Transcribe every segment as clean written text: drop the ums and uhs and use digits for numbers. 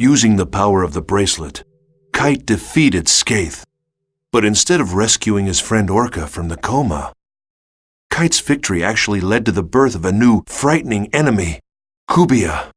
Using the power of the bracelet, Kite defeated Skaith. But instead of rescuing his friend Orca from the coma, Kite's victory actually led to the birth of a new, frightening enemy, Utopia.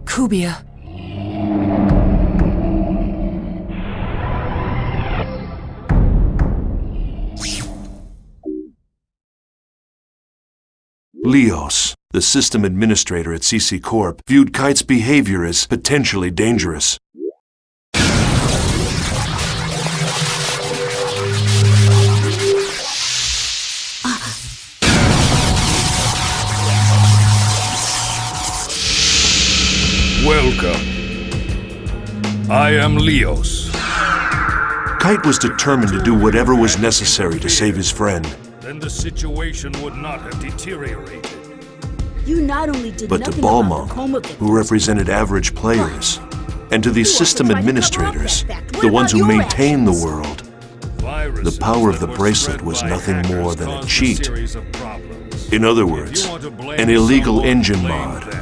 Utopia. Leos, the system administrator at CC Corp, viewed Kite's behavior as potentially dangerous. Welcome. I am Leos. Kite was determined to do whatever was necessary to save his friend. Then the situation would not have deteriorated. You not only did But to nothing about the Balmung, coma victims, who represented average players, and to the You also system tried to cover up administrators, that fact. What the ones about who your maintain the actions? world, Viruses the power of the that were bracelet spread was by nothing hackers more than a caused cheat. series of problems. In other If words, you want to blame an illegal someone, engine blame mod. them.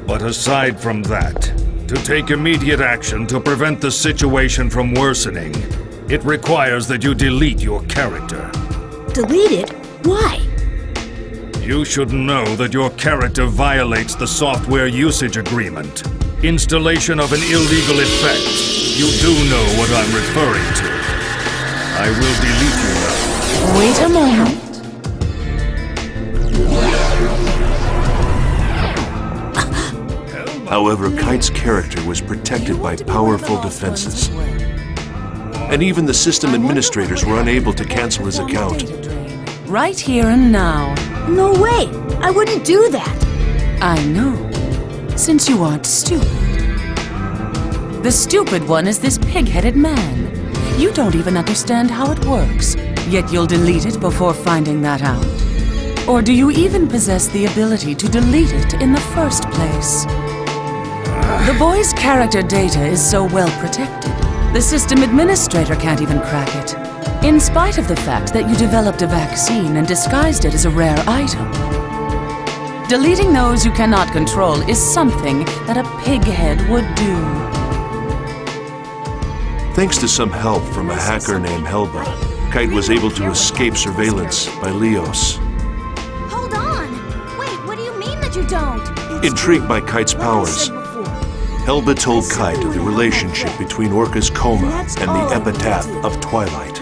But aside from that, to take immediate action to prevent the situation from worsening, it requires that you delete your character. delete it? Why? You should know that your character violates the software usage agreement. Installation of an illegal effect. You do know what I'm referring to. I will delete you now. Wait a moment. However, Kite's character was protected by powerful defenses, and even the system administrators were unable to cancel his account. Right here and now. No way! I wouldn't do that! I know. Since you aren't stupid. The stupid one is this pig-headed man. You don't even understand how it works, yet you'll delete it before finding that out. Or do you even possess the ability to delete it in the first place? The boy's character data is so well protected, the system administrator can't even crack it. In spite of the fact that you developed a vaccine and disguised it as a rare item. Deleting those you cannot control is something that a pighead would do. Thanks to some help from a hacker named Helba, Kite was able to escape surveillance by Leos. Hold on! Wait, what do you mean that you don't? Intrigued by Kite's Like I powers, said before, Helba told Kite of the relationship between Orca's coma and the Epitaph of Twilight.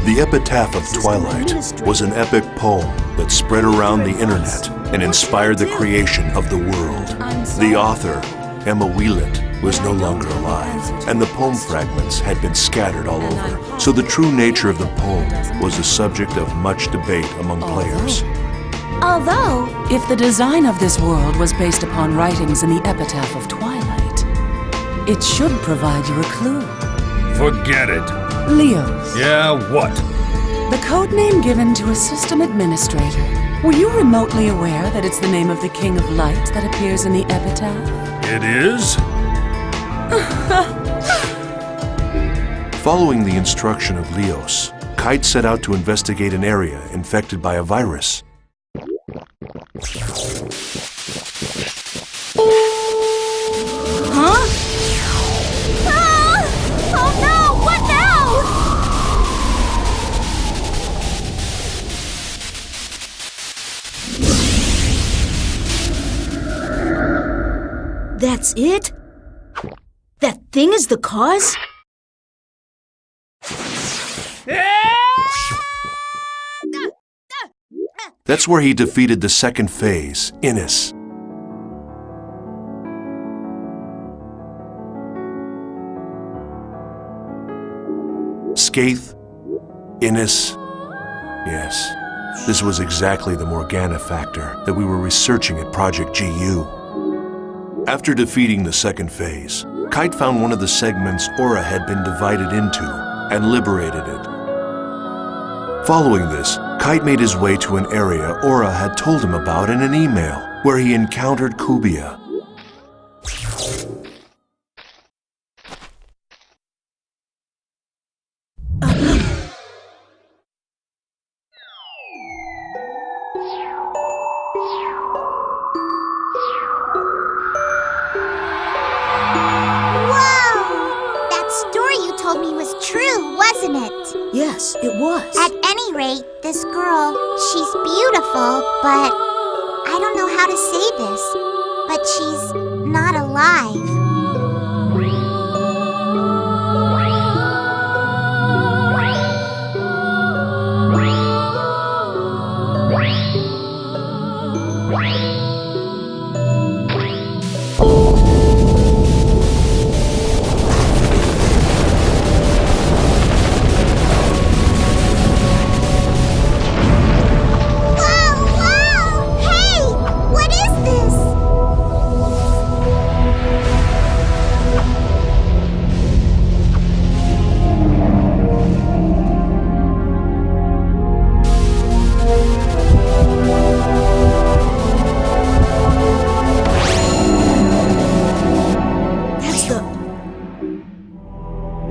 The Epitaph of Twilight was an epic poem that spread around the internet and inspired the creation of the world. The author, Emma Wheelant, was no longer alive, and the poem fragments had been scattered all over. So the true nature of the poem was the subject of much debate among players. Although, If the design of this world was based upon writings in the Epitaph of Twilight, it should provide you a clue. Forget it. Leos, Yeah, what? the code name given to a system administrator. Were you remotely aware that it's the name of the King of Light that appears in the Epitaph? It is? Following the instruction of Leos, Kite set out to investigate an area infected by a virus. Huh? Ah! Oh no! What now? That's it? That thing is the cause? That's where he defeated the second phase, Innis. Skaith, Innis. Yes, this was exactly the Morgana factor that we were researching at Project GU. After defeating the second phase, Kite found one of the segments Aura had been divided into and liberated it. Following this, Kite made his way to an area Aura had told him about in an email, where he encountered Kubia. Yes, it was. At any rate, this girl, she's beautiful, but I don't know how to say this, but she's not alive.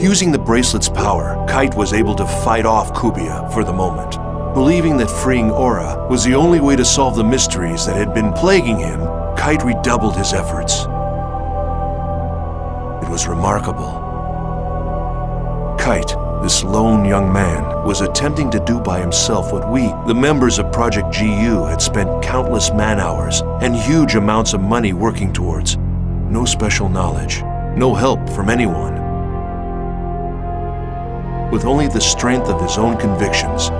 Using the bracelet's power, Kite was able to fight off Kubia for the moment. Believing that freeing Aura was the only way to solve the mysteries that had been plaguing him, Kite redoubled his efforts. It was remarkable. Kite, this lone young man, was attempting to do by himself what we, the members of Project GU, had spent countless man-hours and huge amounts of money working towards. No special knowledge, no help from anyone. With only the strength of his own convictions,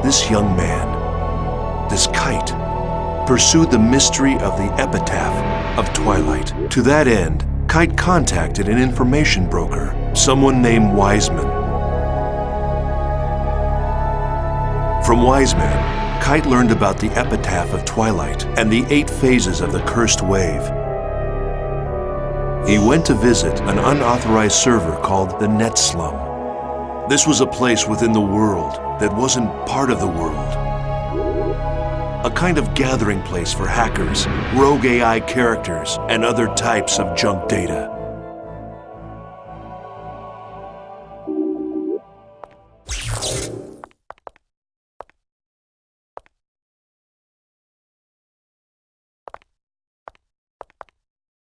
this young man, this Kite, pursued the mystery of the epitaph of Twilight. To that end, Kite contacted an information broker, someone named Wiseman. From Wiseman, Kite learned about the epitaph of Twilight and the 8 phases of the Cursed Wave. He went to visit an unauthorized server called the Net Slum. This was a place within the world that wasn't part of the world. A kind of gathering place for hackers, rogue AI characters, and other types of junk data.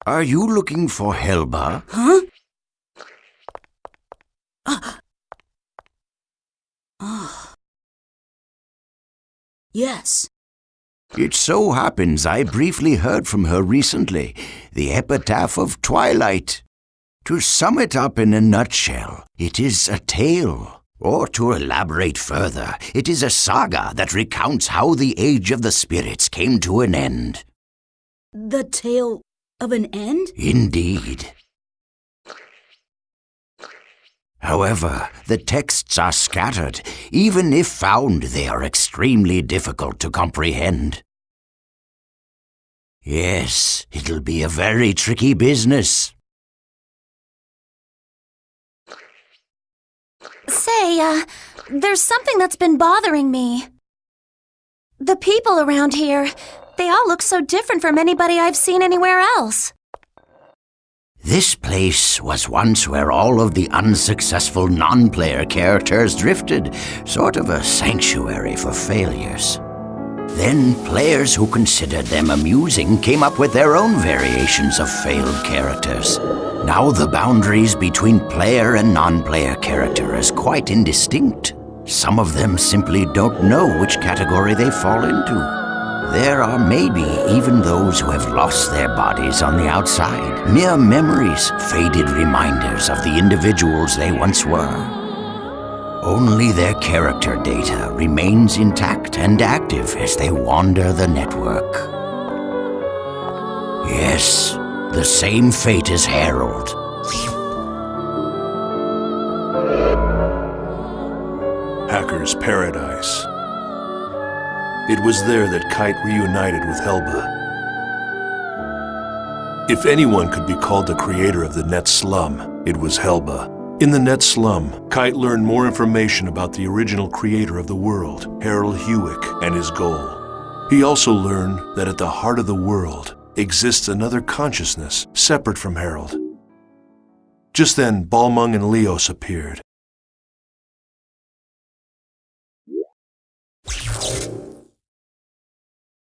Are you looking for Helba? Huh? Yes. It so happens I briefly heard from her recently, the epitaph of Twilight. To sum it up in a nutshell, it is a tale. Or to elaborate further, it is a saga that recounts how the Age of the Spirits came to an end. The tale of an end? Indeed. However, the texts are scattered. Even if found, they are extremely difficult to comprehend. Yes, it'll be a very tricky business. Say, there's something that's been bothering me. The people around here, they all look so different from anybody I've seen anywhere else. This place was once where all of the unsuccessful non-player characters drifted, sort of a sanctuary for failures. Then players who considered them amusing came up with their own variations of failed characters. Now the boundaries between player and non-player character is quite indistinct. Some of them simply don't know which category they fall into. There are maybe even those who have lost their bodies on the outside, mere memories, faded reminders of the individuals they once were. Only their character data remains intact and active as they wander the network. Yes, the same fate as Harold. Hacker's Paradise. It was there that Kite reunited with Helba. If anyone could be called the creator of the Net Slum, it was Helba. In the Net Slum, Kite learned more information about the original creator of the world, Harold Hewick, and his goal. He also learned that at the heart of the world exists another consciousness separate from Harold. Just then, Balmung and Leos appeared.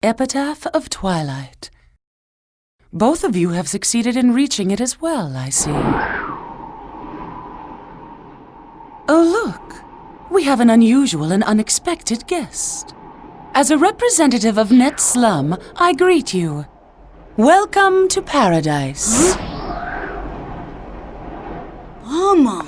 Epitaph of Twilight. Both of you have succeeded in reaching it as well, I see. Oh, look! We have an unusual and unexpected guest. As a representative of Net Slum, I greet you. Welcome to Paradise. Mama!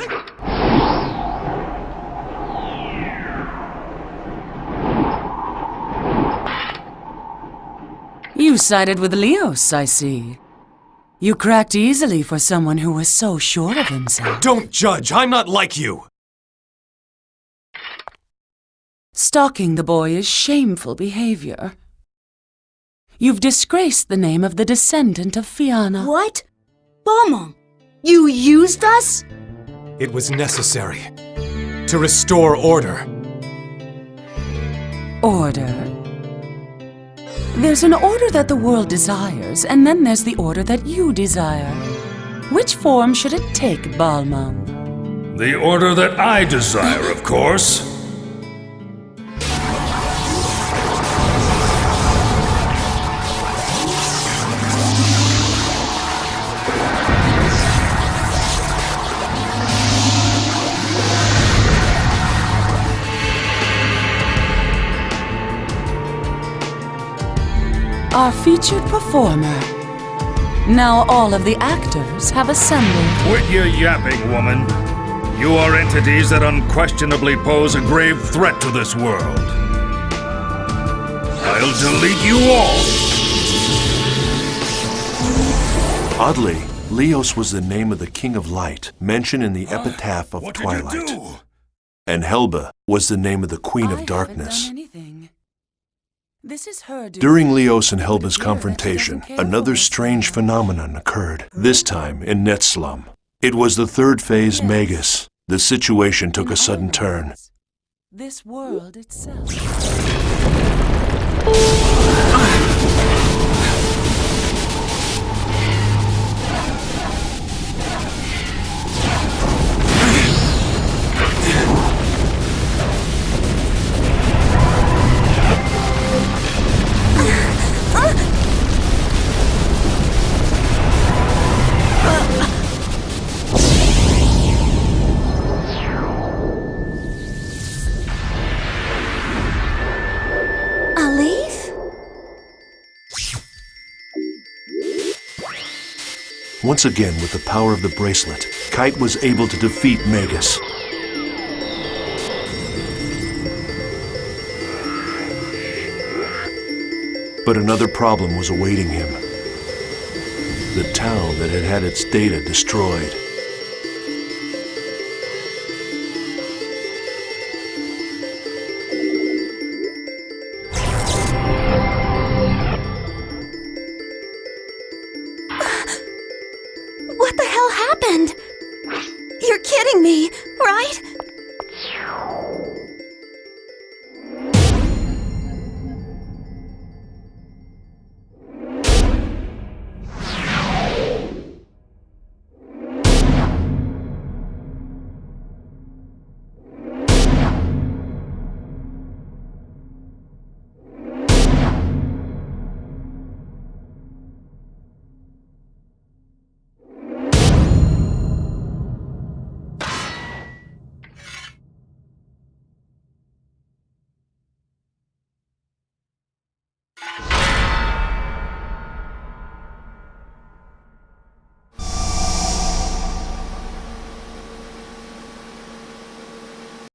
You sided with Leos, I see. You cracked easily for someone who was so sure of himself. Don't judge! I'm not like you! Stalking the boy is shameful behavior. You've disgraced the name of the descendant of Fianna. What? Mama, you used us? It was necessary. To restore order. Order? There's an order that the world desires, and then there's the order that you desire. Which form should it take, Balmung? The order that I desire, of course. Our featured performer. Now all of the actors have assembled. Quit your yapping, woman. You are entities that unquestionably pose a grave threat to this world. I'll delete you all! Oddly, Leos was the name of the King of Light, mentioned in the Epitaph of Twilight. What did you do? And Helba was the name of the Queen of I Darkness. haven't done anything. This is her doing. During Leos and Helba's confrontation, another strange phenomenon occurred, this time in Net Slum. It was the third phase Magus. The situation took a sudden turn. This world itself. Once again, with the power of the bracelet, Kite was able to defeat Magus. But another problem was awaiting him. The town that had had its data destroyed.